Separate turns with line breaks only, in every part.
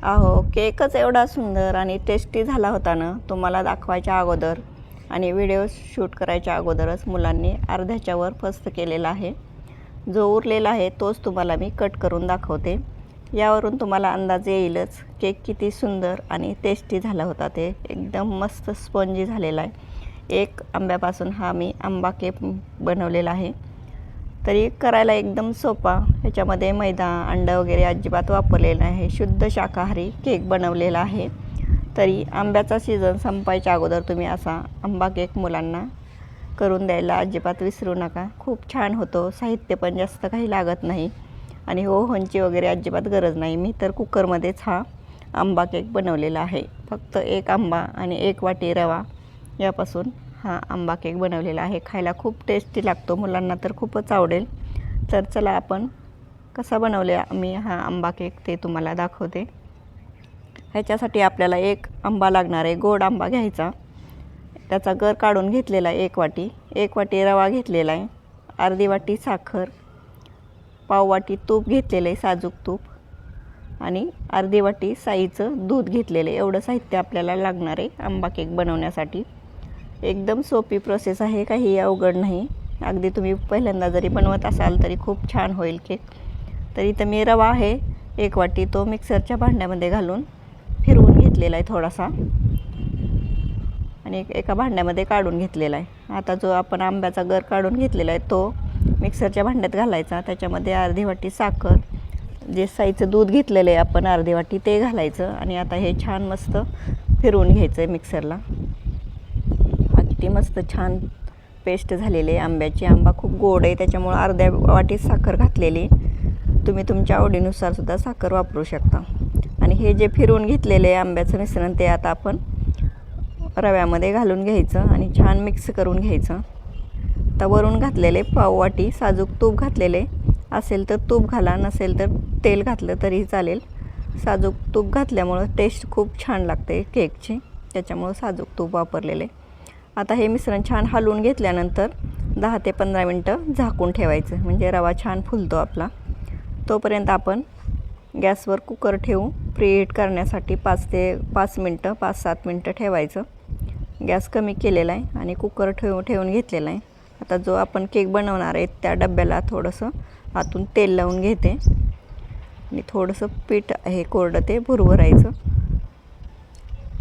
अहो, केकच एवढा सुंदर आणि टेस्टी झाला होता ना, तुम्हाला दाखवायच्या अगोदर आणि व्हिडिओ शूट करायच्या अगोदरच मुलांनी अर्ध्याच्या वर फस्त केलेला आहे. जो उरलेला आहे तोच तुम्हाला मी कट करून दाखवते. यावरून तुम्हाला अंदाज येईलच केक किती सुंदर आणि टेस्टी झाला होता. ते एकदम मस्त स्पंजी झालेला आहे. एक आंब्यापासून हा मी आंबा केक बनवलेला आहे. तरी करायला एकदम सोपा. ह्याच्यामध्ये मैदा, अंडं वगैरे अजिबात वापरलेलं नाही. शुद्ध शाकाहारी केक बनवलेला आहे. तरी आंब्याचा सीझन संपायच्या अगोदर तुम्ही असा आंबा केक मुलांना करून द्यायला अजिबात विसरू नका. खूप छान होतो. साहित्य पण जास्त काही लागत नाही आणि ओव्हनची वगैरे अजिबात गरज नाही. मी तर कुकरमध्येच हा आंबा केक बनवलेला आहे. फक्त एक आंबा आणि 1 वाटी रवा यापासून हा आंबा केक बनवलेला आहे. खायला खूप टेस्टी लागतो. मुलांना तर खूपच आवडेल. तर चला आपण कसा बनवला मी हा आंबा केक ते तुम्हाला दाखवते. ह्याच्यासाठी आपल्याला 1 आंबा लागणार आहे. गोड आंबा घ्यायचा. त्याचा गर काढून घेतलेला आहे 1 वाटी. 1 वाटी रवा घेतलेला आहे. अर्धी वाटी साखर, पाव वाटी तूप घेतलेलं आहे, साजूक तूप, आणि अर्धी वाटी साईचं दूध घेतलेलं आहे. एवढं साहित्य आपल्याला लागणार आहे आंबा केक बनवण्यासाठी. एकदम सोपी प्रोसेस आहे. काही अवघड नाही. अगदी तुम्ही पहिल्यांदा जरी बनवत असाल तरी खूप छान होईल केक. तरी इथं मी रवा आहे 1 वाटी, तो मिक्सरच्या भांड्यामध्ये घालून फिरवून घेतलेला आहे थोडासा आणि एका भांड्यामध्ये काढून घेतलेला आहे. आता जो आपण आंब्याचा गर काढून घेतलेला आहे तो मिक्सरच्या भांड्यात घालायचा. त्याच्यामध्ये अर्धी वाटी साखर, जे साईचं दूध घेतलेलं आहे आपण अर्धी वाटी, ते घालायचं आणि आता हे छान मस्त फिरवून घ्यायचं आहे मिक्सरला. किती मस्त छान पेस्ट झालेली आहे आंब्याची. आंबा खूप गोड आहे त्याच्यामुळे अर्ध्या वाटी साखर घातलेली. तुम्ही तुमच्या आवडीनुसार सुद्धा साखर वापरू शकता. आणि हे जे फिरवून घेतलेले आहे आंब्याचं मिश्रण ते आता आपण रव्यामध्ये घालून घ्यायचं आणि छान मिक्स करून घ्यायचं. आता वरून घातलेले पाव वाटी साजूक तूप घातलेले असेल तर तूप घाला, नसेल तर तेल घातलं तरीही चालेल. साजूक तूप घातल्यामुळं टेस्ट खूप छान लागते केकची, त्याच्यामुळं साजूक तूप वापरलेले. आता हे मिश्रण छान हलवून घेतल्यानंतर 10 ते 15 मिनटं झाकून ठेवायचं, म्हणजे रवा छान फुलतो आपला. तोपर्यंत आपण गॅसवर कुकर ठेवू प्रीहीट करण्यासाठी 5 मिनटं 5-7 मिनटं ठेवायचं. गॅस कमी केलेला आहे आणि कुकर ठेवून घेतलेला आहे. आता जो आपण केक बनवणार आहे त्या डब्याला थोडंसं आतून तेल लावून घेते आणि थोडंसं पीठ आहे कोरडं ते भुरभुरायचं.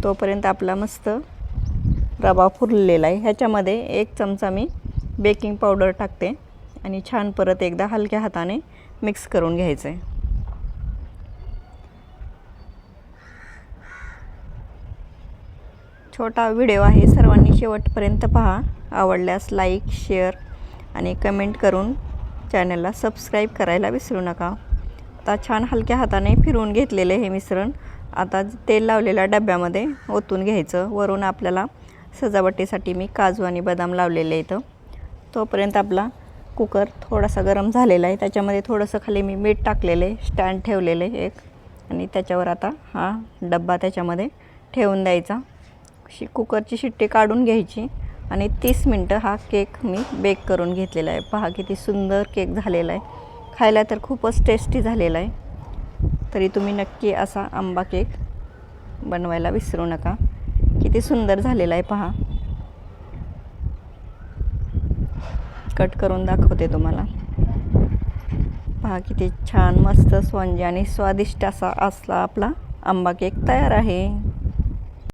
तोपर्यंत आपला मस्त रवा फुललेला आहे. ह्याच्यामध्ये 1 चमचा मी बेकिंग पावडर टाकते आणि छान परत एकदा हलक्या हाताने मिक्स करून घ्यायचं आहे. छोटा व्हिडिओ आहे, सर्वांनी शेवटपर्यंत पहा. आवडल्यास लाईक, शेअर आणि कमेंट करून चॅनलला सबस्क्राईब करायला विसरू नका. आता छान हलक्या हाताने फिरवून घेतलेले हे मिश्रण आता तेल लावलेल्या डब्यामध्ये ओतून घ्यायचं. वरून आपल्याला सजावटीसाठी मी काजू आणि बदाम लावलेले इथं. तोपर्यंत आपला कुकर थोडासा गरम झालेला आहे. त्याच्यामध्ये थोडंसं खाली मी मीठ टाकलेले, स्टँड ठेवलेले एक, आणि त्याच्यावर आता हा डब्बा त्याच्यामध्ये ठेवून द्यायचा. कुकरची शिट्टी काढून घ्यायची आणि 30 मिनटं हा केक मी बेक करून घेतलेला आहे. पहा किती सुंदर केक झालेला आहे. खायला तर खूपच टेस्टी झालेला आहे. तरी तुम्ही नक्की असा आंबा केक बनवायला विसरू नका. किती सुंदर झालेला आहे पहा. कट करून दाखवते तुम्हाला. पहा किती छान मस्त स्पंजी आणि स्वादिष्ट असा आपला आंबा केक तयार आहे.